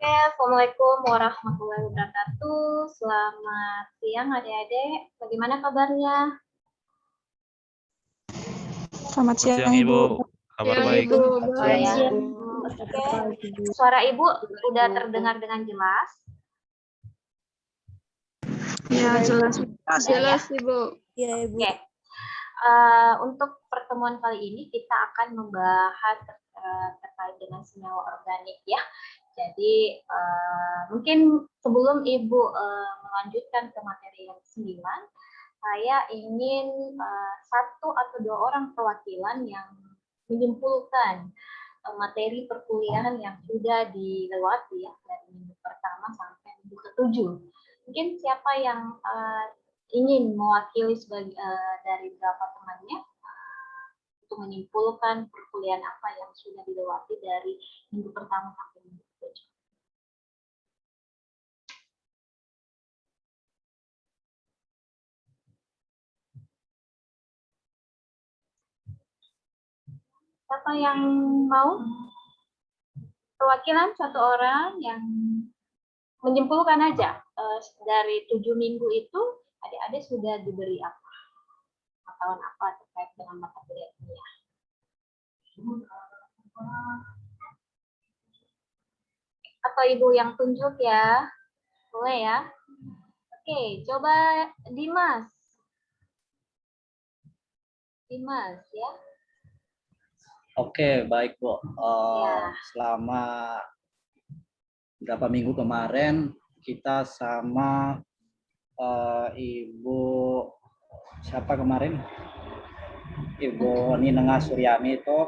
Oke, Assalamualaikum warahmatullahi wabarakatuh. Selamat siang adik-adik. Bagaimana kabarnya? Selamat siang, Ibu. Kabar Ya, baik. Ibu. Baik. Oke, suara Ibu sudah terdengar dengan jelas? Ya, jelas. Jelas, Ibu. Ya, Ibu. Oke. Untuk pertemuan kali ini kita akan membahas terkait dengan senyawa organik ya. Jadi mungkin sebelum Ibu melanjutkan ke materi yang ke-9, saya ingin satu atau dua orang perwakilan yang menyimpulkan materi perkuliahan yang sudah dilewati ya dari minggu pertama sampai minggu ke-7. Mungkin siapa yang ingin mewakili dari beberapa temannya untuk menyimpulkan perkuliahan apa yang sudah dilewati dari minggu pertama sampai minggu ke-7. Siapa yang mau? Perwakilan satu orang yang menyimpulkan aja dari 7 minggu itu adik-adik sudah diberi apa? Pengetahuan apa terkait dengan mata kuliah kimia? Atau Ibu yang tunjuk ya? Boleh ya? Oke, coba Dimas. Dimas ya. Oke, baik Bu. Ya. Selama beberapa minggu kemarin kita sama Ibu siapa kemarin? Ibu Ninengah Suryani itu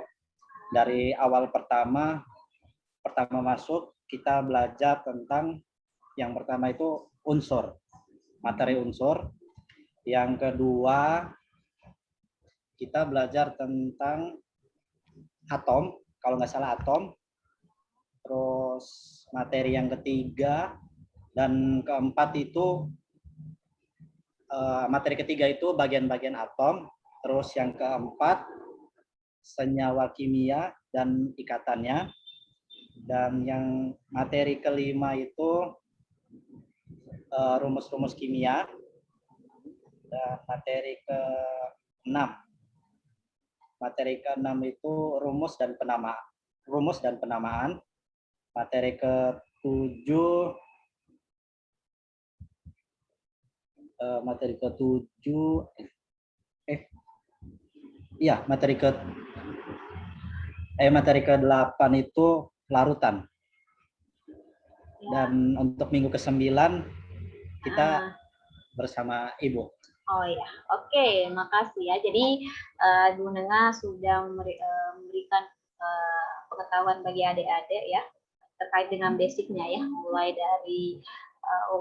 dari awal pertama masuk kita belajar tentang yang pertama itu unsur, materi unsur. Yang kedua kita belajar tentang atom, kalau nggak salah atom. Terus materi yang ketiga dan keempat itu materi ketiga itu bagian-bagian atom. Terus yang keempat senyawa kimia dan ikatannya. Dan yang materi kelima itu rumus-rumus kimia. Dan materi ke-6 itu rumus dan penamaan. Materi ke-7 materi ke-8 itu larutan. Dan untuk minggu ke-9 kita bersama Ibu. Oh ya, oke, makasih ya. Jadi Bu Nengah sudah memberikan pengetahuan bagi adik-adik ya terkait dengan basicnya ya, mulai dari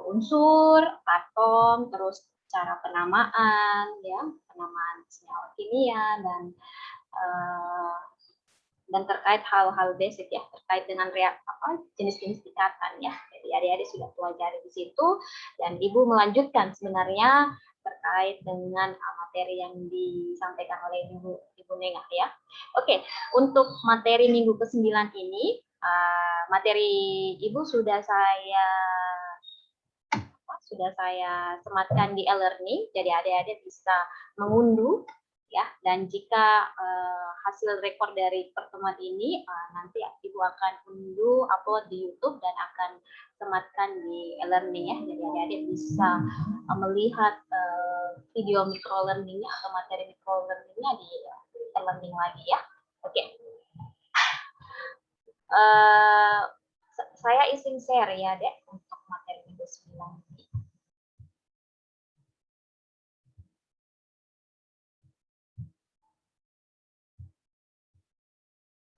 unsur, atom, terus cara penamaan ya, penamaan senyawa kimia dan terkait hal-hal basic ya terkait dengan jenis-jenis ikatan ya. Jadi adik-adik sudah pelajari di situ dan Ibu melanjutkan sebenarnya terkait dengan materi yang disampaikan oleh Ibu Nengah ya. Oke, untuk materi minggu ke-9 ini materi Ibu sudah saya sematkan di e-learning, jadi adik-adik bisa mengunduh ya, dan jika hasil rekor dari pertemuan ini nanti Ibu akan unduh, upload di YouTube dan akan sematkan di e-learning ya, jadi adik-adik bisa melihat video micro learningnya atau materi micro learningnya di e-learning lagi ya. Oke. Saya izin share ya Dek untuk materi minggu 9.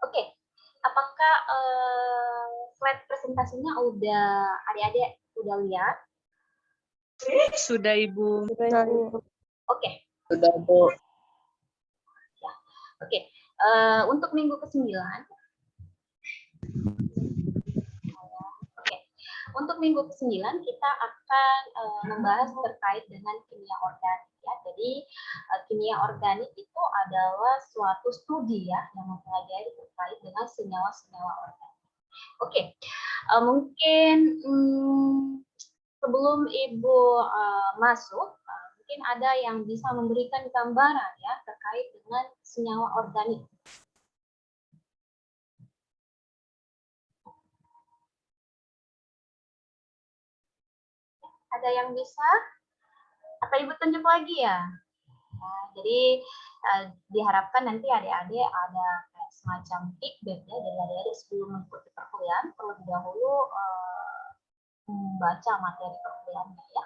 Oke, apakah slide presentasinya udah adik-adik udah lihat? Sudah, Ibu. Oke. Sudah, Bu. Ya. Oke. Untuk minggu ke-9. Oke. Untuk minggu ke-9 kita akan membahas terkait dengan kimia organik ya. Jadi kimia organik itu adalah suatu studi ya yang mempelajari terkait dengan senyawa-senyawa organik. Oke, mungkin sebelum Ibu masuk, mungkin ada yang bisa memberikan gambaran ya terkait dengan senyawa organik. Ada yang bisa? Atau Ibu tunjuk lagi ya? Nah, jadi diharapkan nanti adik-adik ada kayak semacam feedback ya dari adik-adik sebelum mengikuti perkuliahan terlebih dahulu membaca materi perkuliahannya ya.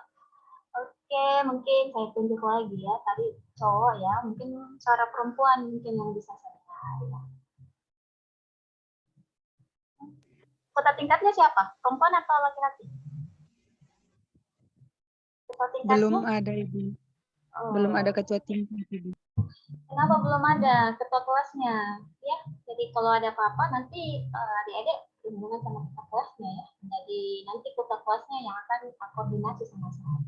Oke, mungkin saya tunjuk lagi ya. Tadi cowok ya, mungkin suara perempuan mungkin yang bisa saya dengar ya. Kota tingkatnya siapa? Perempuan atau laki-laki? Kota tingkatnya? Belum ada, Ibu. Belum ada ketua tingkat, Ibu. Kenapa belum ada ketua kelasnya? Ya, jadi kalau ada apa-apa nanti adik-adik berhubungan sama ketua kelasnya ya. Jadi nanti ketua kelasnya yang akan koordinasi sama saya.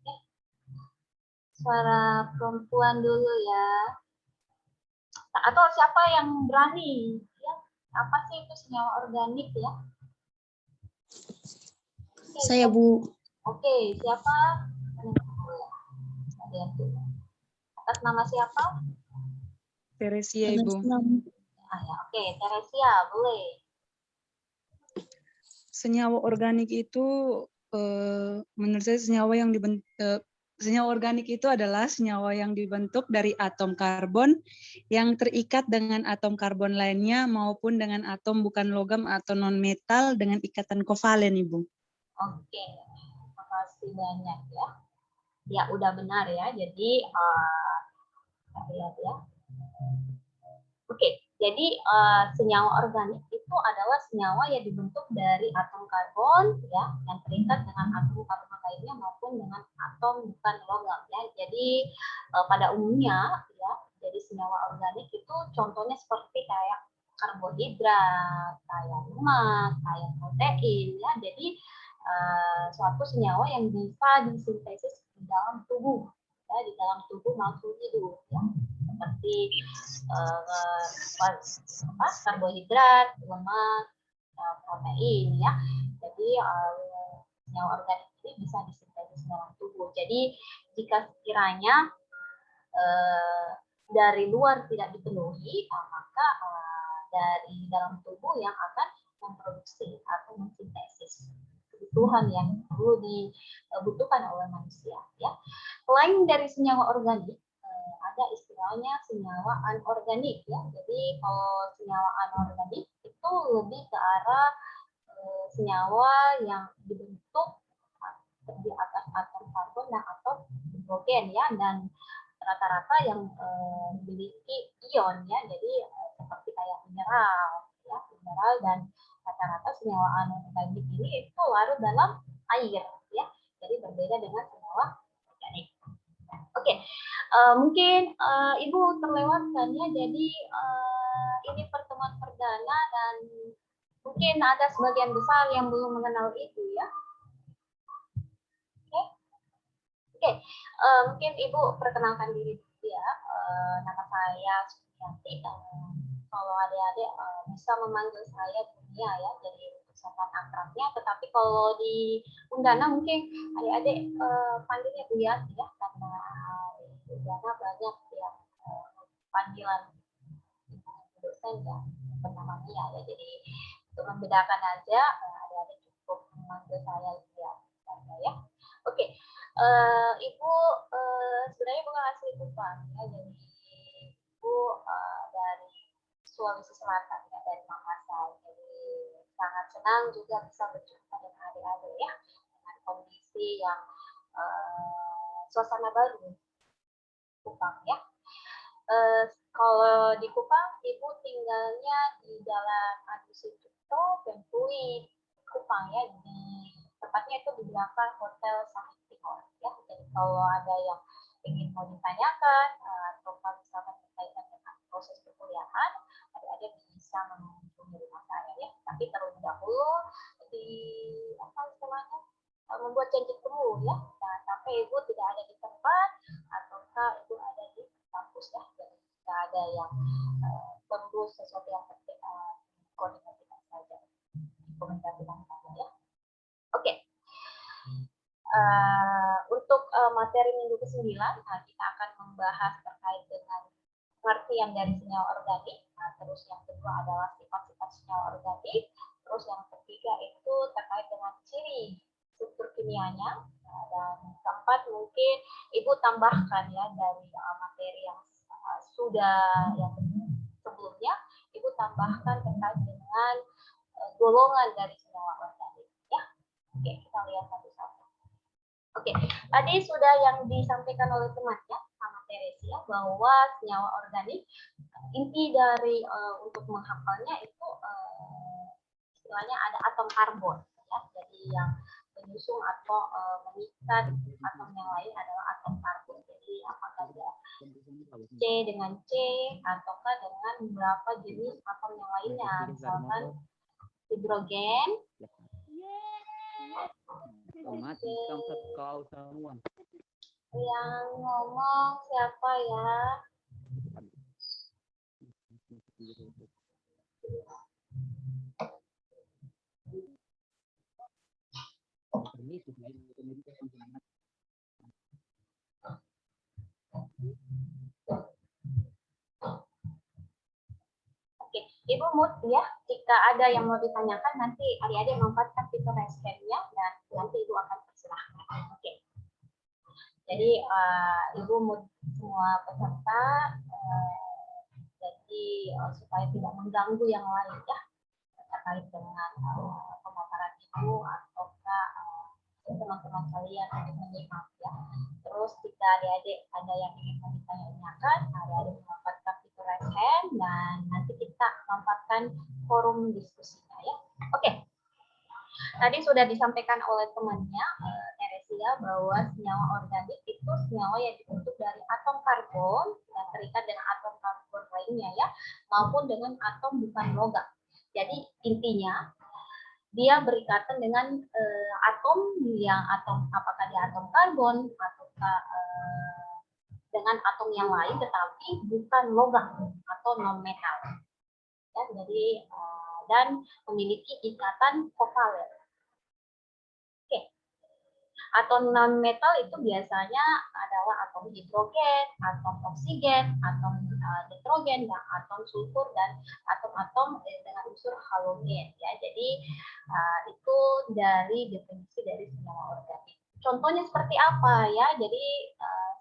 Oke. Suara perempuan dulu ya. Atau siapa yang berani? Ya, apa sih itu senyawa organik ya? Oke, Saya, Bu. Oke, siapa? Atas nama siapa? Teresia, Ibu. Oke, Teresia, boleh. Senyawa organik itu menurut saya senyawa organik itu adalah senyawa yang dibentuk dari atom karbon yang terikat dengan atom karbon lainnya maupun dengan atom bukan logam atau non metal dengan ikatan kovalen, Ibu. Oke, terima kasih banyak ya. Ya, udah benar ya. Jadi kita lihat ya. Oke, jadi senyawa organik itu adalah senyawa yang dibentuk dari atom karbon ya yang terikat dengan atom karbon lainnya maupun dengan atom bukan logam ya. Jadi pada umumnya ya, jadi senyawa organik itu contohnya seperti kayak karbohidrat, kayak lemak, kayak protein ya. Jadi suatu senyawa yang bisa disintesis di dalam tubuh ya, di dalam tubuh makhluk hidup ya. Seperti karbohidrat, lemak, protein ya. Jadi senyawa organik ini bisa disintesis dalam tubuh. Jadi jika sekiranya dari luar tidak dipenuhi, maka dari dalam tubuh yang akan memproduksi atau mensintesis kebutuhan yang perlu dibutuhkan oleh manusia. Ya. Selain dari senyawa organik, ada istilahnya senyawa anorganik ya. Jadi kalau senyawa anorganik itu lebih ke arah senyawa yang dibentuk di atas atom karbon dan atom hidrogen ya, dan rata-rata yang memiliki ion ya. Jadi seperti kayak mineral ya, mineral, dan rata-rata senyawa anorganik ini itu larut dalam air ya. Jadi berbeda dengan senyawa organik. Oke, mungkin Ibu terlewatkan ya, jadi ini pertemuan perdana dan mungkin ada sebagian besar yang belum mengenal itu ya. Oke, mungkin Ibu perkenalkan diri ya. Nama saya Sumiyanti. Kalau adik-adik bisa memanggil saya Dunia ya, jadi sopan akrabnya. Tetapi kalau di Undana mungkin adik-adik panggilnya Bu Yati ya, karena di Undana banyak yang panggilan dosen ya bernama Mia ya. Jadi untuk membedakan aja, adik-adik cukup memanggil saya ya. Oke, Ibu sebenarnya bukan asli Kupang ya, jadi Ibu dari Sulawesi Selatan ya, dari Makassar. Jadi sangat senang juga bisa berjumpa dengan adik-adik ya, dengan kondisi yang suasana baru Kupang ya. Kalau di Kupang, Ibu tinggalnya di Jalan Adi Sucipto, Bengkulu, Kupang ya, di tepatnya itu di belakang Hotel Sahid Timor ya. Jadi kalau ada yang ingin mau ditanyakan atau misalkan berkaitan dengan proses perkuliahan, adik-adik bisa mengunjungi rumah saya ya. Tapi terlebih dahulu di apa istilahnya membuat janji temu ya. Jangan sampai Ibu tidak ada di tempat ataukah Ibu ada di kampus ya. Jadi tidak ada yang tembus sesuatu yang koordinasikan saja. komunikasi bangsa ya. Oke. Untuk materi minggu ke-9 kita akan membahas terkait dengan pengertian dari senyawa organik. Terus yang kedua adalah sifat-sifat senyawa organik. Terus yang ketiga itu terkait dengan ciri struktur kimianya. Dan keempat mungkin Ibu tambahkan ya dari materi yang sudah yang sebelumnya, Ibu tambahkan terkait dengan golongan dari senyawa organik ya. Oke, kita lihat satu-satu. Oke, tadi sudah yang disampaikan oleh temannya sama Teresia bahwa senyawa organik inti dari untuk menghafalnya itu istilahnya ada atom karbon ya. Jadi yang menyusun atau mengikat atom yang lain adalah atom karbon. Jadi apakah dia C dengan C ataukah dengan beberapa jenis atom yang lainnya, misalkan hidrogen. Yang ngomong siapa ya? Oke, Ibu mood ya. Jika ada yang mau ditanyakan nanti adik-adik memanfaatkan fitur raise hand-nya dan nanti Ibu akan persilahkan. Oke. Jadi Ibu mood semua peserta jadi supaya tidak mengganggu yang lain ya terkait dengan pemaparan Ibu ataukah teman-teman kalian untuk menyimak ya. Terus jika adik-adik ada yang ingin ditanyakan, adik-adik memanfaatkan fitur raise hand dan nanti kita manfaatkan forum diskusinya ya. Oke. Tadi sudah disampaikan oleh temannya Teresia bahwa senyawa organik itu senyawa yang dibentuk dari atom karbon yang terikat dengan atom karbon lainnya ya, maupun dengan atom bukan logam. Jadi intinya dia berikatan dengan atom yang apakah dia atom karbon ataukah dengan atom yang lain tetapi bukan logam atau non metal ya, jadi dan memiliki ikatan kovalen. Oke, atom non metal itu biasanya adalah atom hidrogen, atom oksigen, atom nitrogen, dan atom sulfur dan atom-atom dengan unsur halogen ya. Jadi itu dari definisi dari senyawa organik. Contohnya seperti apa ya? Jadi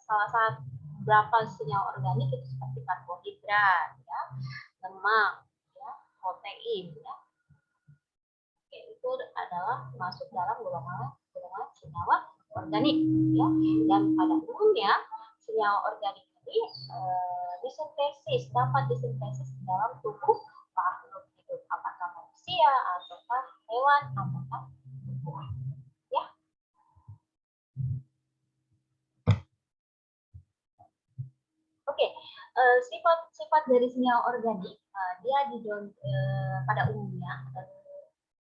salah satu beberapa senyawa organik itu seperti karbohidrat ya, lemak ya, protein ya. Oke, itu adalah masuk dalam golongan senyawa organik ya. Dan pada umumnya senyawa organik ini disintesis, dapat disintesis dalam tubuh makhluk hidup, apakah manusia ataukah hewan ataukah tumbuhan ya. Oke, sifat-sifat dari senyawa organik dia pada umumnya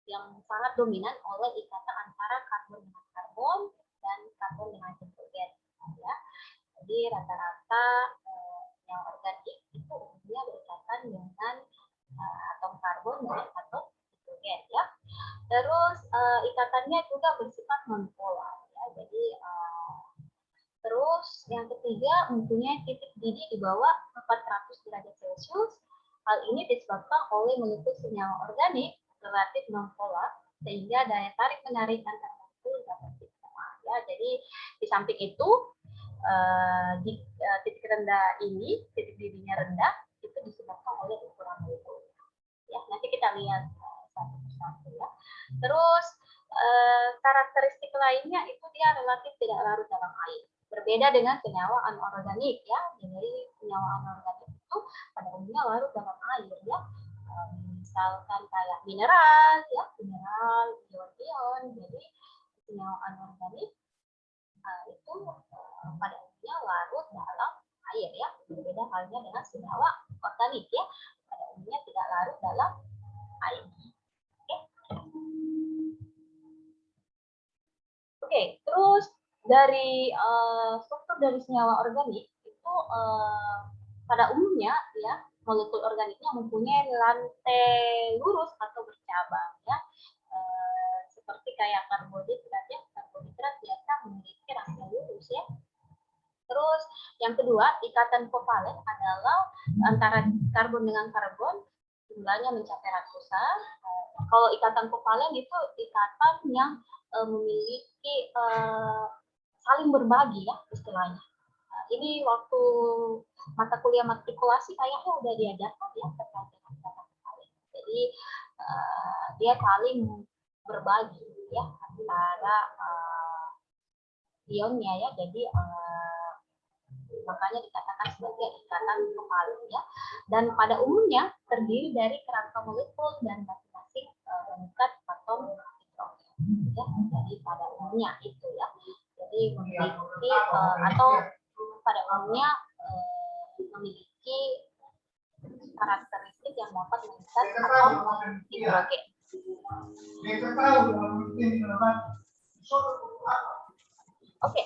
yang sangat dominan oleh ikatan antara karbon dengan karbon dan karbon dengan hidrogen ya. Jadi rata-rata yang organik itu umumnya berikatan dengan atom karbon dan atom hidrogen ya. Terus ikatannya juga bersifat nonpolar ya. Jadi terus yang ketiga mempunyai titik didih di bawah 400 derajat Celcius. Hal ini disebabkan oleh molekul senyawa organik relatif nonpolar sehingga daya tarik menarik antar molekul dapat diterima ya. Jadi di samping itu di titik rendah ini, titik didihnya rendah itu disebabkan oleh ukuran molekul ya. Nanti kita lihat satu persatu ya. Terus karakteristik lainnya itu dia relatif tidak larut dalam air, berbeda dengan senyawa anorganik ya. Jadi senyawa anorganik itu pada umumnya larut dalam air ya. Misalkan kayak mineral ya, mineral, ion-ion. Jadi senyawa anorganik itu pada umumnya larut dalam air ya, berbeda halnya dengan senyawa organik ya, pada umumnya tidak larut dalam air. Oke, terus dari struktur dari senyawa organik itu pada umumnya ya molekul organiknya mempunyai rantai lurus atau bercabang ya. Yang kedua, ikatan kovalen adalah antara karbon dengan karbon jumlahnya mencapai ratusan. Kalau ikatan kovalen itu ikatan yang memiliki saling berbagi ya istilahnya. Ini waktu mata kuliah matrikulasi kayaknya udah diajarkan ya terkait dengan ikatan kovalen. Jadi dia saling berbagi ya antara ionnya ya. Jadi makanya dikatakan sebagai ikatan kovalen ya. Dan pada umumnya terdiri dari kerangka molekul dan masing-masing mengikat atom hidrogen ya. Jadi pada umumnya itu ya. Jadi memiliki atau pada umumnya memiliki karakteristik yang dapat mengikat atom hidrogen. Oke.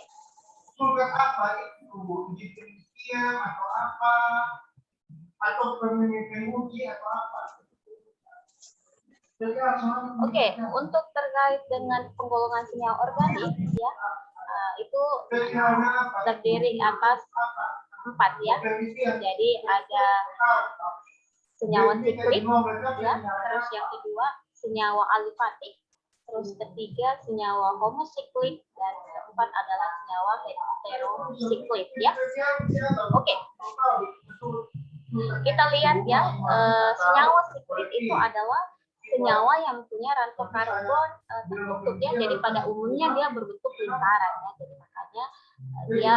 Apa itu uji penelitian atau apa atau penelitian uji atau apa? Oke, untuk terkait dengan penggolongan senyawa organik ya itu terdiri atas 4 ya. Jadi ada senyawa siklik ya, terus yang kedua senyawa alifatik, terus ketiga senyawa homosiklik, dan keempat adalah senyawa heterosiklik ya. Oke. Kita lihat ya, senyawa siklik itu adalah senyawa yang punya rantai karbon tertutup ya. Jadi pada umumnya dia berbentuk lingkaran ya. Jadi makanya dia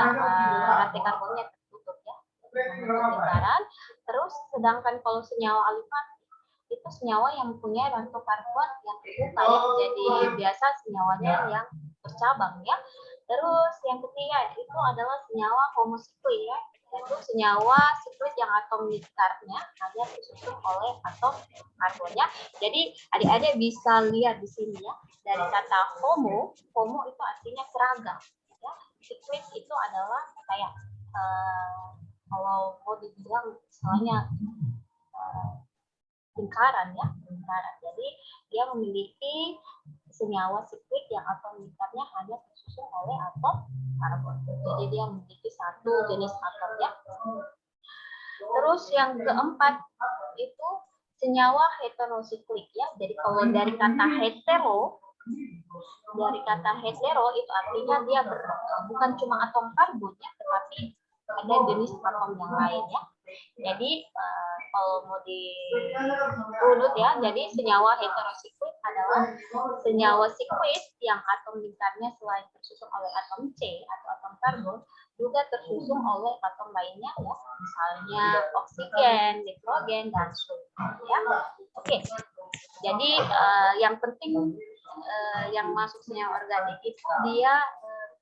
rantai karbonnya tertutup ya. Berbentuk lingkaran. Terus sedangkan kalau senyawa alifatik itu senyawa yang mempunyai rantai karbon yang terbuka ya. Jadi biasa senyawanya yang bercabang ya. Terus yang ketiga itu adalah senyawa homosiklik ya. Yaitu senyawa siklik yang atom lingkarnya hanya disusun oleh atom karbonnya. Jadi adik-adik bisa lihat di sini ya, dari kata homo itu artinya seragam ya. Siklik itu adalah kayak kalau mau dibilang istilahnya lingkaran ya, lingkaran. Jadi dia memiliki senyawa siklik yang atom lingkarnya hanya disusun oleh atom karbon. Jadi dia memiliki satu jenis atom ya. Terus yang keempat itu senyawa heterosiklik ya. Jadi kalau dari kata hetero itu artinya dia bukan cuma atom karbon ya, tetapi ada jenis atom yang lain ya. Jadi kalau mau diurut ya, jadi senyawa heterosiklik adalah senyawa siklik yang atom lingkarnya selain tersusun oleh atom C atau atom karbon juga tersusun oleh atom lainnya ya, misalnya oksigen, nitrogen, dan sulfur ya. Oke. Jadi yang penting yang masuk senyawa organik itu dia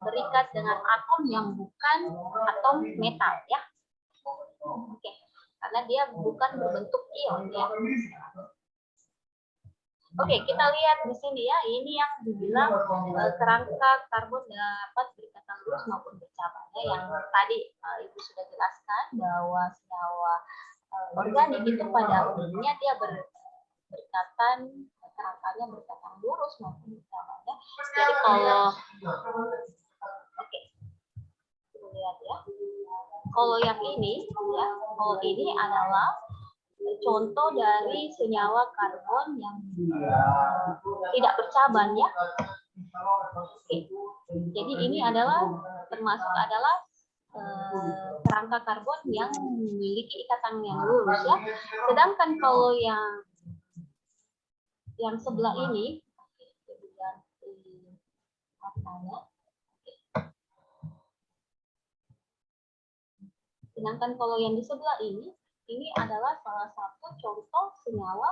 berikat dengan atom yang bukan atom metal ya. Oke, karena dia bukan berbentuk ion ya. Oke, kita lihat di sini ya, ini yang dibilang kerangka karbon dapat berikatan lurus maupun bercabang ya. Yang tadi Ibu sudah jelaskan bahwa senyawa organik itu pada umumnya dia berikatan, kerangkanya berikatan lurus maupun bercabang ya. Jadi kalau lihat ya, kalau yang ini ya, kalau ini adalah contoh dari senyawa karbon yang tidak bercabang ya. Oke. Jadi ini adalah termasuk adalah kerangka karbon yang memiliki ikatan yang lurus ya. Sedangkan kalau yang sebelah ini, sedangkan kalau yang di sebelah ini adalah salah satu contoh senyawa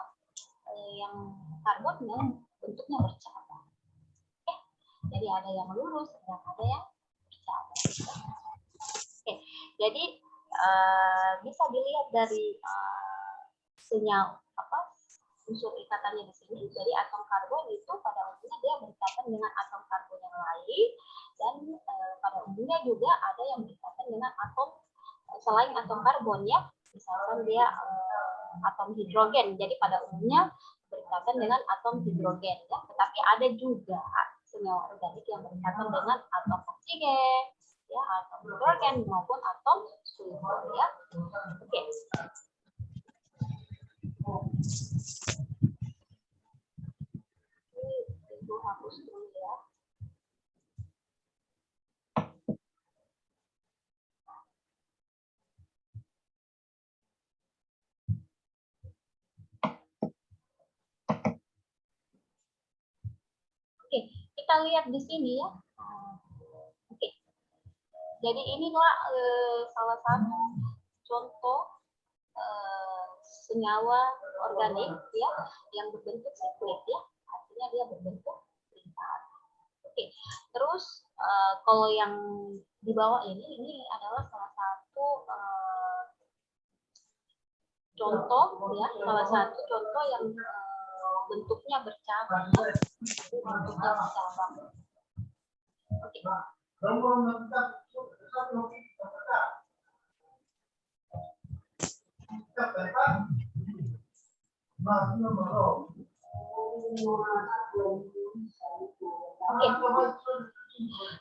yang karbon yang bentuknya bercabang. Oke. Jadi ada yang lurus dan ada yang bercabang. Oke. Jadi bisa dilihat dari senyawa unsur ikatannya di sini. Jadi atom karbon itu pada umumnya dia berikatan dengan atom karbon yang lain, dan pada umumnya juga ada yang berikatan dengan atom selain atom karbon ya, misalkan dia atom hidrogen. Jadi pada umumnya berikatan dengan atom hidrogen ya. Tetapi ada juga senyawa organik yang berikatan dengan atom oksigen, ya, atom hidrogen maupun atom sulfur ya. Oke. Ini Ibu hapus dulu ya. Oke, kita lihat di sini ya. Oke. Jadi inilah salah satu contoh senyawa organik ya yang berbentuk siklik ya. Artinya dia berbentuk lingkaran. Oke. Terus kalau yang di bawah ini adalah salah satu contoh ya, salah satu contoh yang bentuknya bercabang. Bentuknya bercabang. Oke.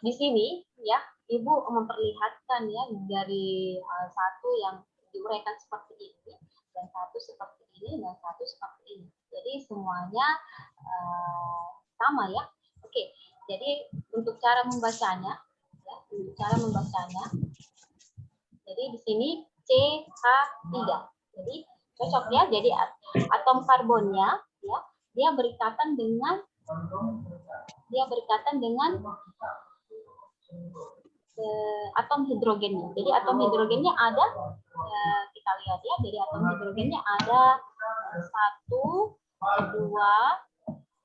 Di sini ya, Ibu memperlihatkan ya dari satu yang diuraikan seperti ini, dan satu seperti ini, dan satu seperti ini. Jadi semuanya sama ya. Oke, jadi untuk cara membacanya, ya, untuk cara membacanya, jadi di sini CH3. Jadi cocok ya. Jadi atom karbonnya ya, dia berikatan dengan atom hidrogennya. Jadi atom hidrogennya ada, kita lihat ya. Jadi atom hidrogennya ada 1, 2,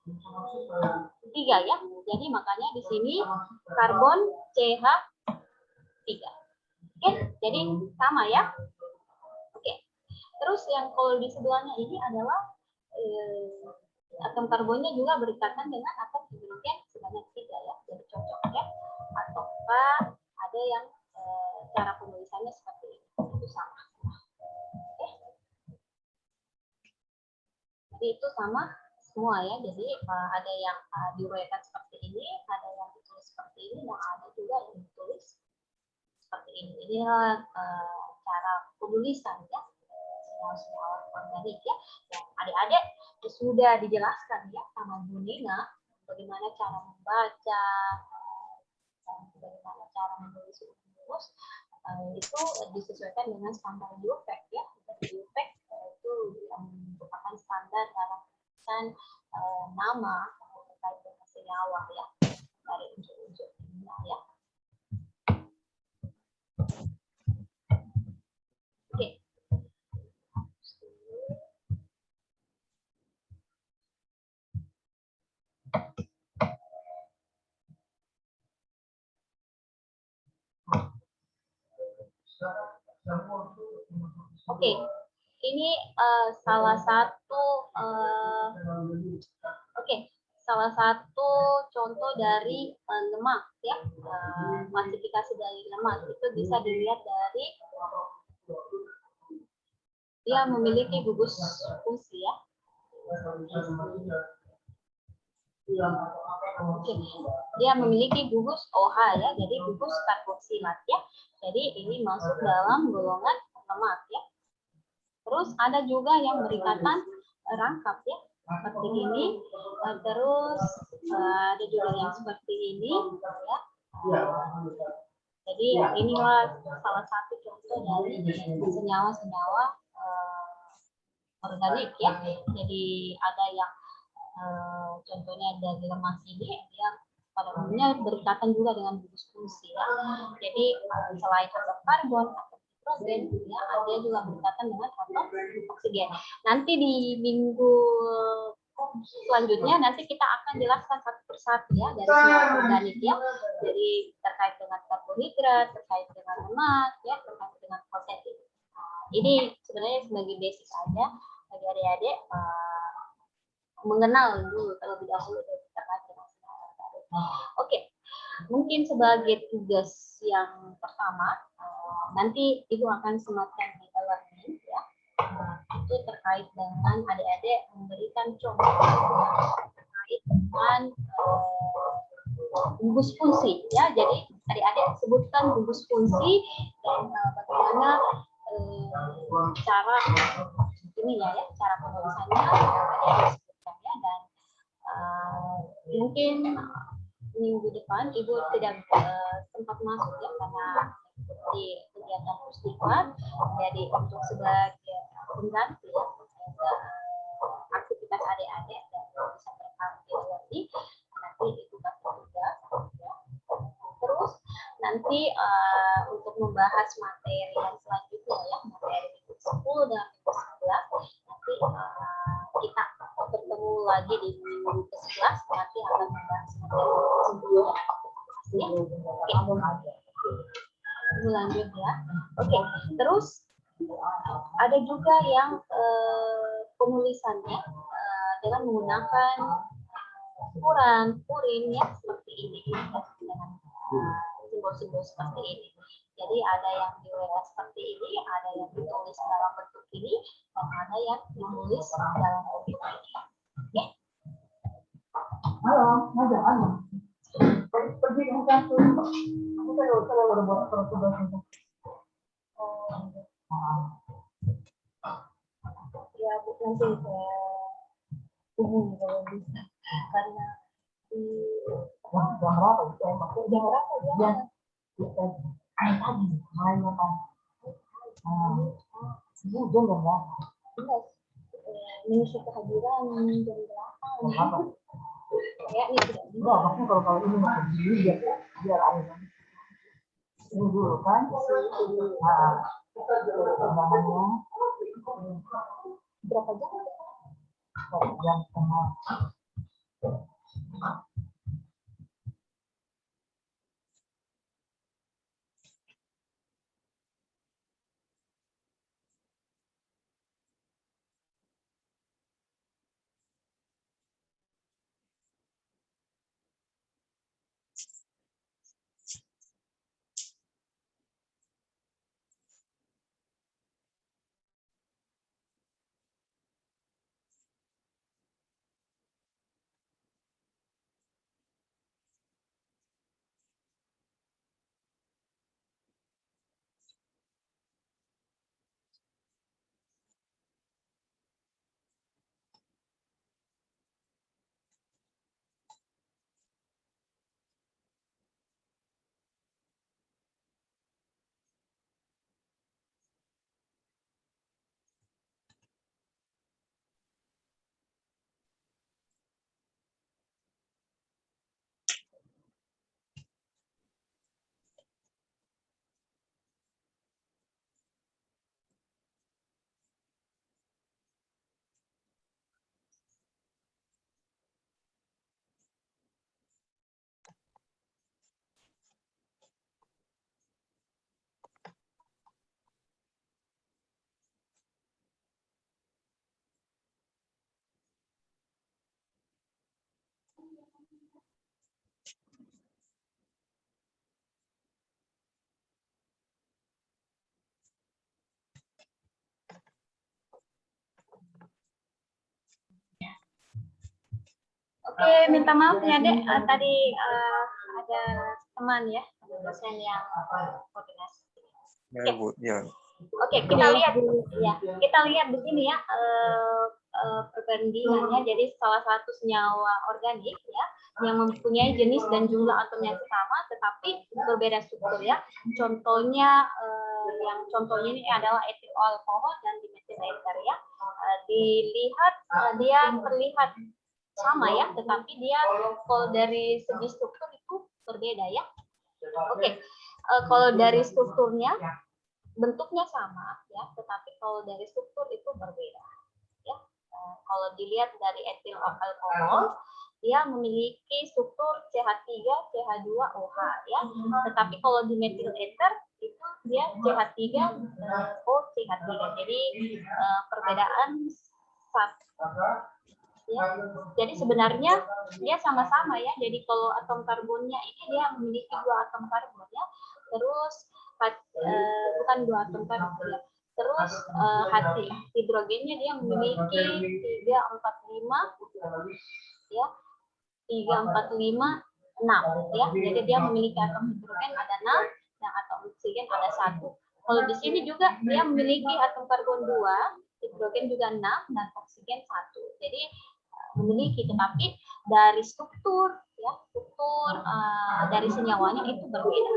3 ya. Jadi makanya di sini karbon CH3. Oke, jadi sama ya. Oke. Terus yang kalau di sebelahnya ini adalah atom karbonnya juga berikatan dengan atom hidrogen sebanyak 3 ya. Jadi cocok ya. Ataukah ada yang cara penulisannya seperti ini. Itu sama. Oke. Jadi itu sama semua ya. Jadi ada yang diuraikan seperti ini, ada yang ditulis seperti ini, dan ada juga yang ditulis seperti ini. Inilah cara penulisan ya, senyawa organik ya. Dan adik-adik sudah dijelaskan ya sama Bu Nina bagaimana cara membaca dan bagaimana cara menulis rumus itu disesuaikan dengan standar UPEC ya. UPEC itu yang merupakan standar dalam penulisan nama terkait dengan senyawa ya, dari unsur-unsur kimia ya. Oke. Oke, ini salah satu salah satu contoh dari lemak ya, klasifikasi dari lemak itu bisa dilihat dari dia memiliki gugus fungsi ya. Oke. Dia memiliki gugus OH ya, jadi gugus karboksilat ya. Jadi ini masuk dalam golongan lemak ya. Terus ada juga yang berikatan rangkap ya, seperti ini. Terus ada juga yang seperti ini ya. Jadi inilah salah satu contoh dari senyawa-senyawa organik ya. Jadi ada yang contohnya dari lemak ini yang pada umumnya berikatan juga dengan gugus fungsi ya. Jadi selain atom karbon, atom hidrogen ya, ada juga berikatan dengan atom oksigen. Nanti di minggu selanjutnya nanti kita akan jelaskan satu persatu ya dari senyawa organik ya. Jadi terkait dengan karbohidrat, terkait dengan lemak ya, terkait dengan protein. Ini sebenarnya sebagai basic saja bagi adik-adik mengenal dulu terlebih dahulu terkait dengan senyawa organik. Oke, mungkin sebagai tugas yang pertama nanti Ibu akan sematkan di e-learning ya. Itu terkait dengan adik-adik memberikan contoh terkait dengan gugus fungsi ya. Jadi adik-adik sebutkan rumus fungsi dan bagaimana cara ini ya, cara penulisannya adik sebutkan ya, dan mungkin minggu depan Ibu tidak sempat masuk ya karena di kegiatan Pusdikma, jadi untuk sebagai pengganti ya aktivitas adik-adik dan bisa merekam nanti Ibu kasih tugas ya. Terus nanti untuk membahas materi yang selanjutnya ya, materi minggu 10 dan minggu 11 nanti kita bertemu lagi di minggu ke-11 nanti akan membahas materi sebelumnya. Oke, lanjut ya. Oke, terus ada juga yang penulisannya dengan menggunakan ukuran purin ya seperti ini dengan simbol-simbol seperti ini. Jadi ada yang diuraikan seperti ini, ada yang ditulis dalam bentuk ini, dan ada yang ditulis dalam bentuk ini. Oke? Halo, halo. Pergi ke kantor. Aku kan udah buat tugas itu. Ya, Bu, nanti saya hubungi kalau bisa. Karena Jam berapa? Jam berapa? Jam pagi. Main apa? Jam berapa? mengisi kehadiran jam 8. Ya, ini tidak bisa. Enggak, maksudnya kalau ini masih diri biar ada. Ini dulu kan? Nah, undangannya Berapa jam? jam setengah. Oke, minta maaf ya Dek, tadi ada teman ya, dosen yang koordinasi. Ya, Bu, ya. Oke, kita lihat ya, kita lihat di sini ya perbandingannya. Jadi salah satu senyawa organik ya yang mempunyai jenis dan jumlah atom yang sama, tetapi berbeda struktur ya. Contohnya ini adalah etil alkohol dan dimetil ether ya. Dilihat dia terlihat sama ya, tetapi dia kalau dari segi struktur itu berbeda ya. Oke, kalau dari strukturnya bentuknya sama ya, tetapi kalau dari struktur itu berbeda ya. Kalau dilihat dari etil alkohol, dia memiliki struktur CH3, CH2OH ya. Tetapi kalau di metil ether itu dia CH3, OCH3. Jadi perbedaan ya. Jadi sebenarnya dia sama-sama ya. Jadi kalau atom karbonnya ini dia memiliki 2 atom karbon ya. Terus bukan 2 atom karbon ya. Terus hidrogennya dia memiliki 345 ya. 345 ya. Jadi dia memiliki atom hidrogen ada 6 dan atom oksigen ada 1. Kalau di sini juga dia memiliki atom karbon 2, hidrogen juga 6 dan oksigen 1. Jadi memiliki, tetapi dari struktur ya, dari senyawanya itu berbeda.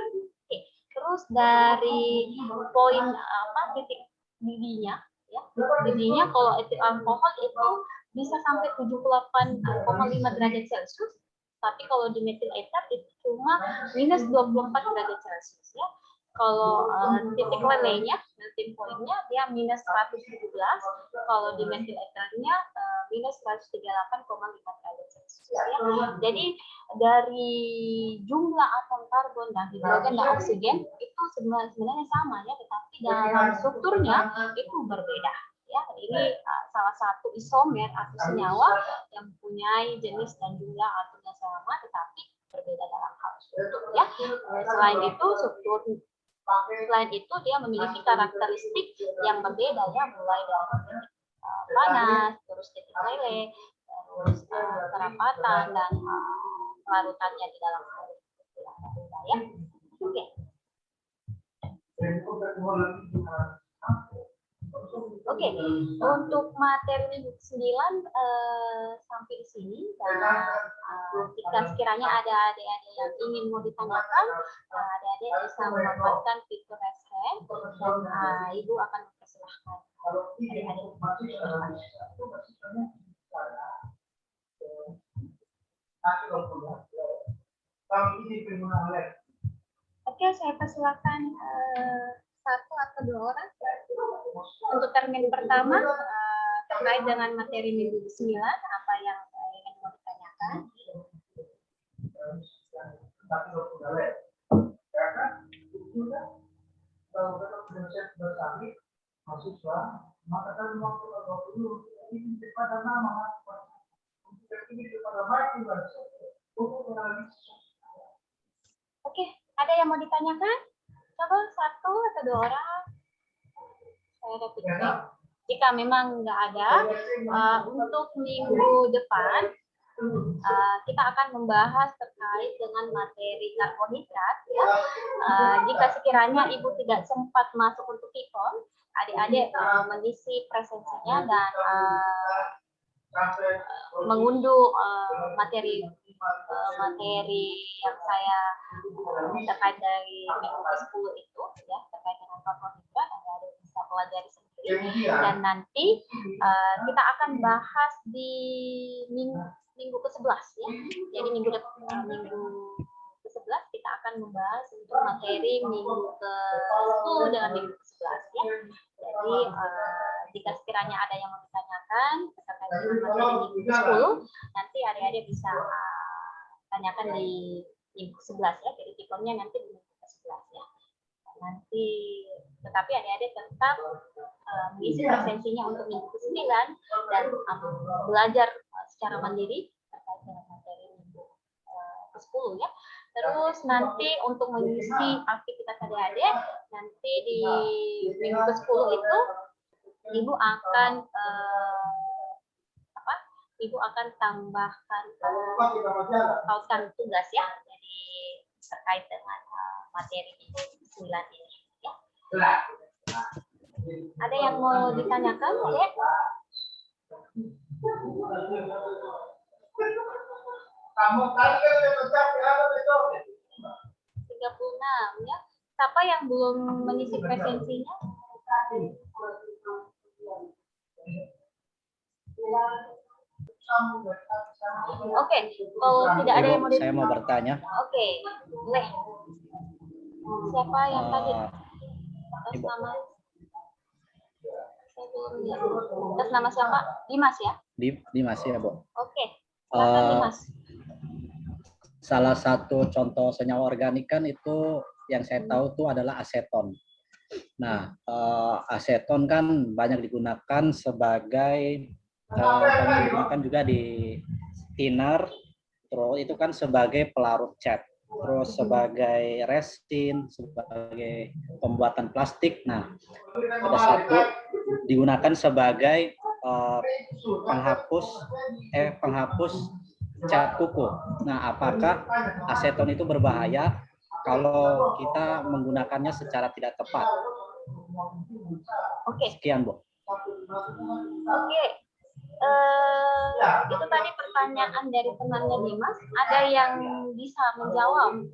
Oke. Terus dari poin titik didihnya ya. Didihnya kalau etil alkohol itu bisa sampai 78,5 derajat Celcius. Tapi kalau di metil ether itu cuma minus 24 derajat Celcius ya. Kalau titik lelenya, melting pointnya dia minus 117. Kalau di metil ethernya minus 138,5 derajat Celcius ya. Jadi dari jumlah atom karbon dan hidrogen dan oksigen itu sebenarnya sama ya, tetapi dalam strukturnya itu berbeda. Ya, ini salah satu isomer atau senyawa yang mempunyai jenis dan jumlah atomnya sama, tetapi berbeda dalam hal struktur. Ya, selain itu dia memiliki karakteristik yang berbeda ya, mulai dari panas, terus titik lele, terus kerapatan dan larutannya di dalam air. Ya, oke. Oke, untuk materi minggu 9 sampai di sini, dan jika sekiranya ada adik-adik yang ingin mau ditanyakan, adik-adik bisa memanfaatkan fitur raise hand dan Ibu akan mempersilahkan adik-adik bertanya. Oke, saya persilakan 1 atau 2 orang. Untuk termin pertama terkait dengan materi minggu 9, apa yang ingin mau ditanyakan? Oke, ada yang mau ditanyakan? Coba 1 atau 2 orang. Saya rapid check. Jika memang nggak ada, untuk minggu depan kita akan membahas terkait dengan materi karbohidrat. Ya. Jika sekiranya Ibu tidak sempat masuk untuk Vicon, adik-adik mengisi presensinya dan mengunduh materi yang saya terkait dari minggu ke-10 itu ya, terkait dengan karbohidrat, adik-adik bisa pelajari sendiri, dan nanti kita akan bahas di minggu ke-11 ya. Jadi minggu ke-11 kita akan membahas untuk materi minggu ke-10 dengan minggu ke-11 ya. Jadi jika sekiranya ada yang mau ditanyakan terkait dengan materi minggu ke-10, nanti adik-adik bisa tanyakan di minggu ke-11 ya. Jadi tipe-nya nanti di minggu ke-11 ya. Nanti tetapi adik-adik tetap mengisi presensinya untuk minggu ke-9 dan belajar secara mandiri terkait dengan materi minggu ke-10 ya. Terus nanti untuk mengisi aktivitas adik-adik, nanti di minggu ke-10 itu Ibu akan tambahkan tautkan tugas ya, jadi terkait dengan materi minggu ke-9 ini ya. Ada yang mau ditanyakan, Dek? Kamu kali kan pecah berapa besok? 36 ya. Siapa yang belum mengisi presensinya? Oke, kalau tidak ada yang mau saya mau bertanya. Oke, boleh. Siapa yang tadi? Atas nama saya belum lihat. Atas nama siapa? Dimas ya? Dimas ya, Bu. Oke, silakan Dimas. Salah satu contoh senyawa organik kan itu yang saya tahu itu adalah aseton. Nah, aseton kan banyak digunakan sebagai banyak digunakan juga di thinner, terus itu kan sebagai pelarut cat, terus sebagai resin, sebagai pembuatan plastik. Nah, ada satu digunakan sebagai penghapus cat kuku. Nah, apakah aseton itu berbahaya kalau kita menggunakannya secara tidak tepat? Oke. Sekian, Bu. Oke. Itu tadi pertanyaan dari temannya Dimas. Ada yang bisa menjawab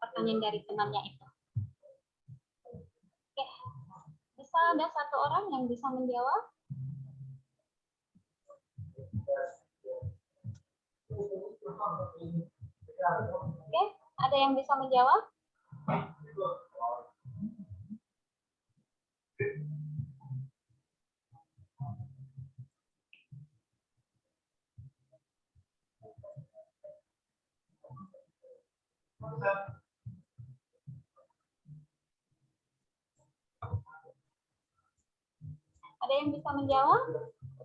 pertanyaan dari temannya itu? Oke. Bisa ada satu orang yang bisa menjawab? Oke, ada yang bisa menjawab? Ada yang bisa menjawab?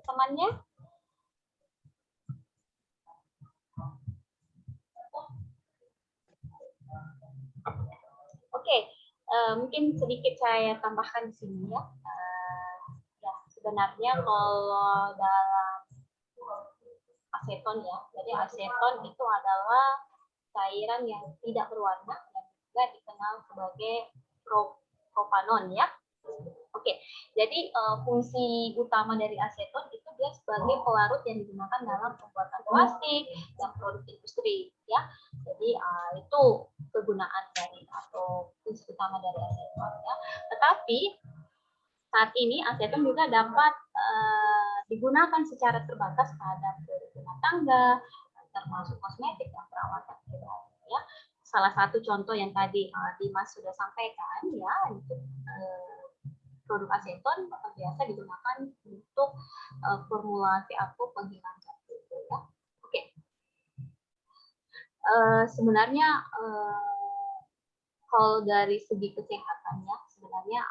Temannya? Oke, mungkin sedikit saya tambahkan di sini ya. Ya, sebenarnya kalau dalam aseton ya, jadi aseton itu adalah cairan yang tidak berwarna yang juga dikenal sebagai propanon ya. Oke, jadi fungsi utama dari aseton itu dia sebagai pelarut yang digunakan dalam pembuatan plastik dan produk industri ya. Jadi itu kegunaan dari atau fungsi utama dari aseton ya. Tetapi saat ini aseton juga dapat digunakan secara terbatas pada produk rumah tangga, termasuk kosmetik dan perawatan pribadi ya. Salah satu contoh yang tadi Dimas sudah sampaikan ya, untuk produk aseton biasa digunakan untuk formulasi atau penghilangan zat itu ya. Oke. Sebenarnya kalau dari segi kesehatannya sebenarnya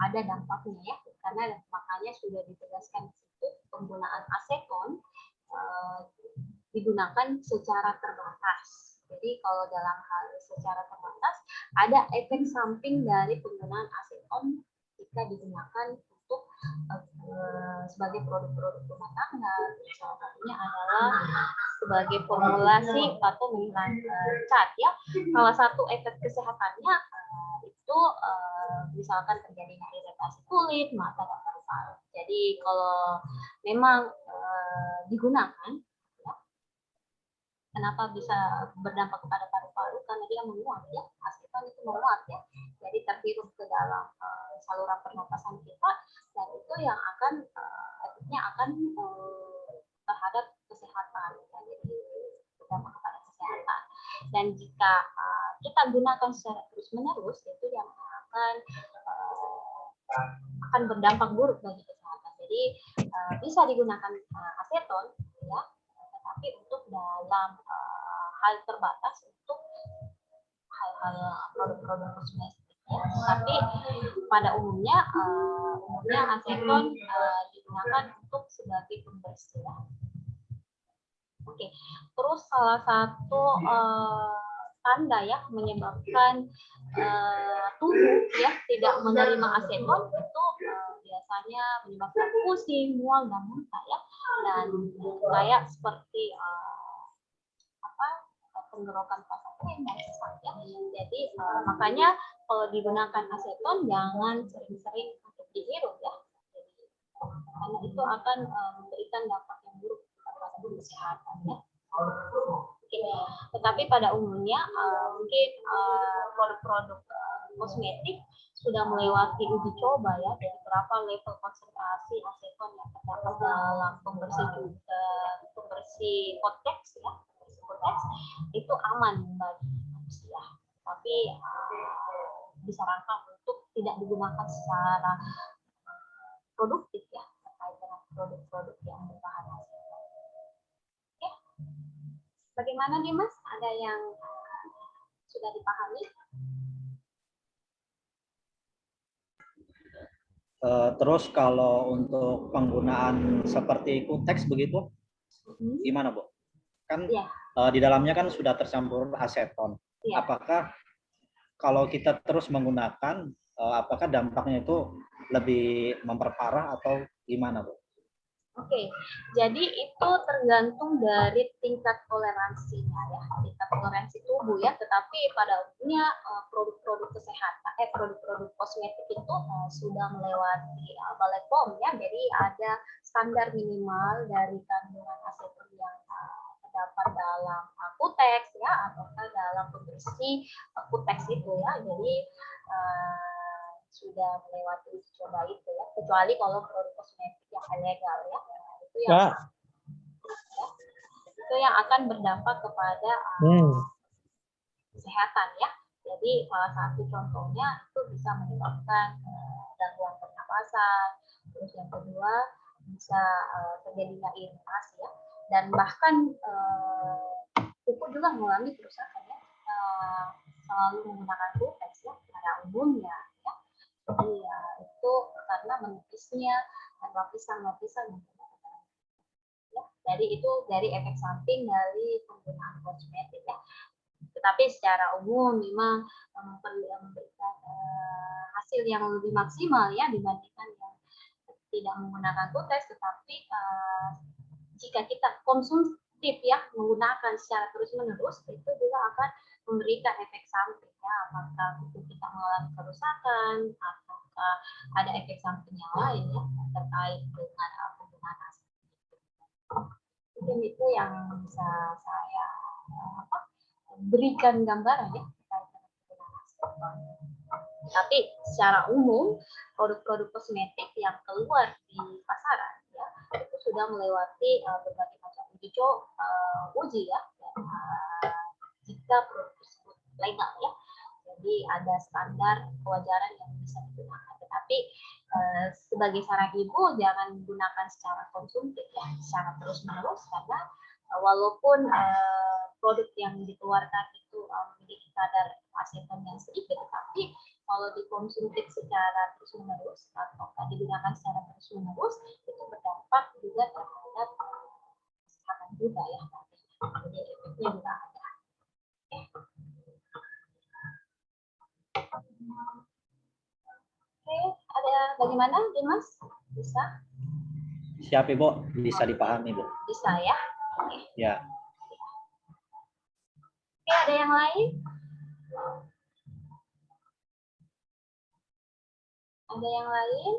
ada dampaknya ya, karena makanya sudah ditegaskan di situ penggunaan aseton digunakan secara terbatas. Jadi kalau dalam hal secara terbatas ada efek samping dari penggunaan aseton jika digunakan untuk sebagai produk-produk rumah tangga. Salah satunya adalah sebagai formulasi atau menghilangkan cat ya. Salah satu efek kesehatannya itu misalkan terjadinya iritasi kulit, mata dan paru-paru. Jadi kalau memang digunakan ya, kenapa bisa berdampak kepada paru-paru? Karena dia menguap ya, aseton itu menguap ya, jadi terhirup ke dalam saluran pernapasan kita, dan itu yang akan efeknya akan terhadap kesehatan, ya, jadi berdampak kepada kesehatan. Dan jika kita gunakan secara terus-menerus, itu yang akan berdampak buruk bagi kesehatan. Jadi bisa digunakan aseton ya, tetapi untuk dalam hal terbatas untuk hal-hal produk-produk kosmetik ya. Tapi pada umumnya aseton digunakan untuk sebagai pembersih ya. Oke, terus salah satu tanda ya menyebabkan tubuh ya tidak menerima aseton itu biasanya menyebabkan pusing, mual dan muntah ya, dan kayak seperti tenggorokan pasang rem dan sebagainya. Jadi makanya kalau digunakan aseton jangan sering-sering untuk dihirup ya. Jadi, karena itu akan memberikan dampak yang buruk kepada kesehatan ya. Oke. Tetapi pada umumnya mungkin produk-produk kosmetik sudah melewati uji coba ya, dari berapa level konsentrasi aseton yang terdapat dalam pembersih konteks ya, konteks itu aman bagi manusia. Tapi disarankan untuk tidak digunakan secara produktif ya, terkait dengan produk-produk yang berbahan aseton. Oke. Bagaimana nih Mas? Ada yang sudah dipahami? Terus kalau untuk penggunaan seperti Kutex begitu, gimana Bu? Kan di dalamnya kan sudah tercampur aseton. Apakah kalau kita terus menggunakan, apakah dampaknya itu lebih memperparah atau gimana Bu? Oke, jadi itu tergantung dari tingkat toleransinya ya, tingkat toleransi tubuh ya. Tetapi pada umumnya produk-produk kesehatan, produk-produk kosmetik itu sudah melewati Balai POM ya. Jadi ada standar minimal dari kandungan aseton yang terdapat dalam kuteks ya, atau dalam pembersih kuteks itu ya. Jadi sudah melewati uji coba itu ya, kecuali kalau produk kosmetik yang ilegal ya, itu yang ya, itu yang akan berdampak kepada kesehatan ya. Jadi salah satu contohnya itu bisa menyebabkan gangguan pernapasan, terus yang kedua bisa terjadinya iritasi ya, dan bahkan kuku juga mengalami kerusakan ya, selalu menggunakan kuteks ya pada umumnya ya. Jadi ya, itu karena menipisnya lapisan-lapisan ya. Jadi itu dari efek samping dari penggunaan kosmetik ya. Tetapi secara umum memang memberikan hasil yang lebih maksimal ya dibandingkan yang tidak menggunakan kuteks. Tetapi jika kita konsumtif ya menggunakan secara terus-menerus, itu juga akan memberikan efek samping ya, apakah kuku kita mengalami kerusakan, apakah ada efek samping yang lain ya terkait dengan penggunaan aseton. Mungkin itu yang bisa saya berikan gambaran ya terkait dengan penggunaan aseton. Tapi secara umum produk-produk kosmetik yang keluar di pasaran ya itu sudah melewati berbagai macam uji ya, jika produk tersebut legal ya. Jadi ada standar kewajaran yang bisa digunakan. Tetapi sebagai saran ibu jangan gunakan secara konsumtif ya, secara terus-menerus, karena walaupun produk yang dikeluarkan itu memiliki kadar aseton yang sedikit, tetapi kalau dikonsumtif secara terus-menerus atau digunakan secara terus-menerus itu berdampak juga terhadap kesehatan juga ya. Jadi efeknya juga ada. Oke, ada bagaimana Dimas? Bisa? Siap Ibu, bisa dipahami Bu. Bisa ya? Oke. Ya. Oke, ada yang lain? Ada yang lain?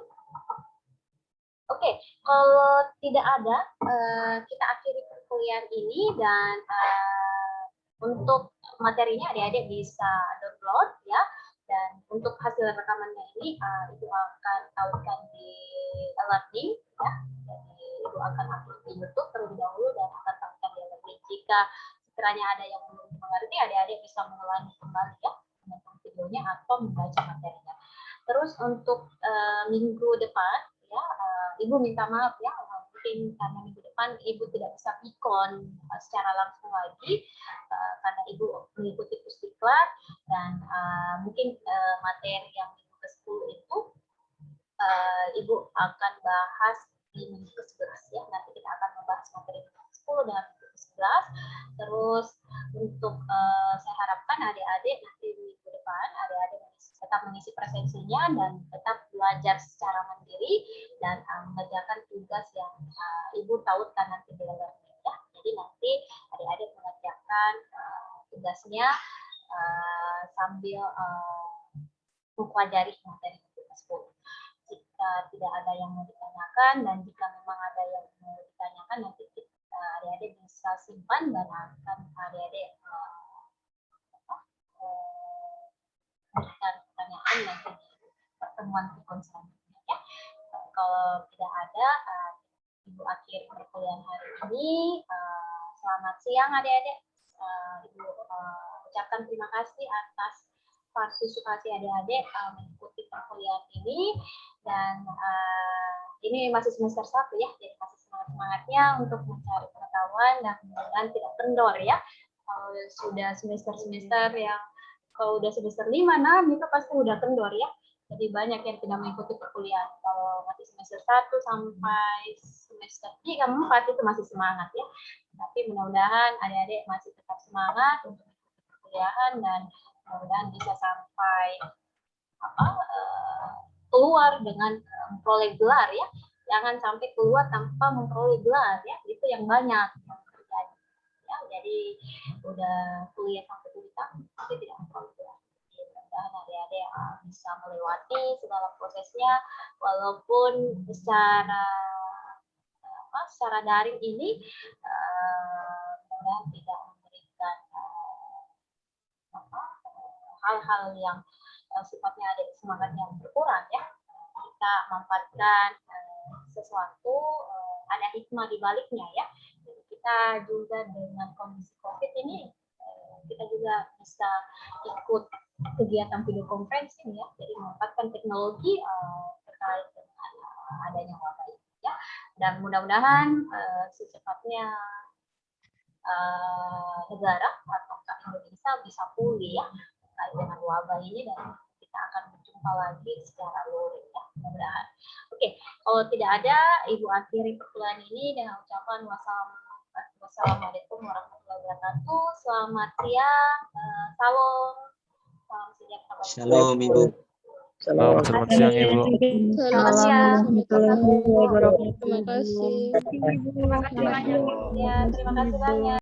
Oke, kalau tidak ada, kita akhiri perkuliahan ini, dan untuk materinya adik-adik bisa download ya, dan untuk hasil rekamannya ini Ibu akan tautkan di e-learning ya. Jadi Ibu akan upload di YouTube terlebih dahulu dan akan tautkan di e-learning. Jika sekiranya ada yang belum mengerti, adik-adik bisa mengulangi kembali ya, menonton videonya atau membaca materinya. Terus untuk minggu depan ya, Ibu minta maaf ya, mungkin karena minggu depan Ibu tidak bisa pikon secara langsung lagi karena Ibu mengikuti pusdiklat, dan mungkin materi yang minggu ke-10 itu Ibu akan bahas di minggu ke-11 ya. Nanti kita akan membahas materi minggu ke-10 dan minggu ke-11. Terus untuk saya harapkan adik-adik nanti minggu depan adik-adik tetap mengisi presensinya dan tetap belajar secara mandiri dan mengerjakan tugas yang Ibu tautkan nanti di e-learning ya. Jadi nanti adik-adik mengerjakan tugasnya sambil mempelajari materi tersebut. Jika tidak ada yang mau ditanyakan, dan jika memang ada yang mau ditanyakan, nanti adik-adik bisa simpan dan akan adik-adik berikan pertanyaan nanti di pertemuan selanjutnya ya. Kalau tidak ada, Ibu akhir perkuliahan hari ini. Selamat siang adik-adik. Ibu ucapkan terima kasih atas partisipasi adik-adik mengikuti perkuliahan ini, dan ini masih semester 1 ya, jadi masih semangat-semangatnya untuk mencari pengetahuan dan mudah-mudahan tidak kendor ya. Kalau sudah semester-semester yang kalau udah semester 5, 6 itu pasti udah kendor ya. Jadi banyak yang tidak mengikuti perkuliahan. Kalau masih semester 1 sampai semester 3, 4 itu masih semangat ya. Tapi mudah-mudahan adik-adik masih tetap semangat untuk mengikuti perkuliahan, dan mudah-mudahan bisa sampai keluar dengan memperoleh gelar ya, jangan sampai keluar tanpa memperoleh gelar ya, itu yang banyak yang terjadi ya. Jadi udah kuliah sampai 7 tahun tapi tidak memperoleh gelar. Jadi mudah-mudahan adik-adik bisa melewati segala prosesnya, walaupun secara daring ini mudah-mudahan tidak memberikan hal-hal yang sifatnya ada semangat yang berkurang ya. Kita manfaatkan sesuatu, ada hikmah di baliknya ya. Jadi kita juga dengan kondisi COVID ini kita juga bisa ikut kegiatan video conferencing ya. Jadi memanfaatkan teknologi terkait dengan adanya wabah ini ya. Dan mudah-mudahan secepatnya negara atau Indonesia bisa pulih ya terkait dengan wabah ini, dan kita akan berjumpa lagi secara luring ya, mudah-mudahan. Oke, kalau tidak ada, Ibu akhiri perkuliahan ini dengan ucapan wassalamualaikum warahmatullahi wabarakatuh. Selamat siang, salam sejahtera. Shalom Ibu. Selamat siang Ibu. Selamat siang. Warahmatullahi wabarakatuh. Terima kasih. Terima kasih banyak. Ya, terima kasih banyak.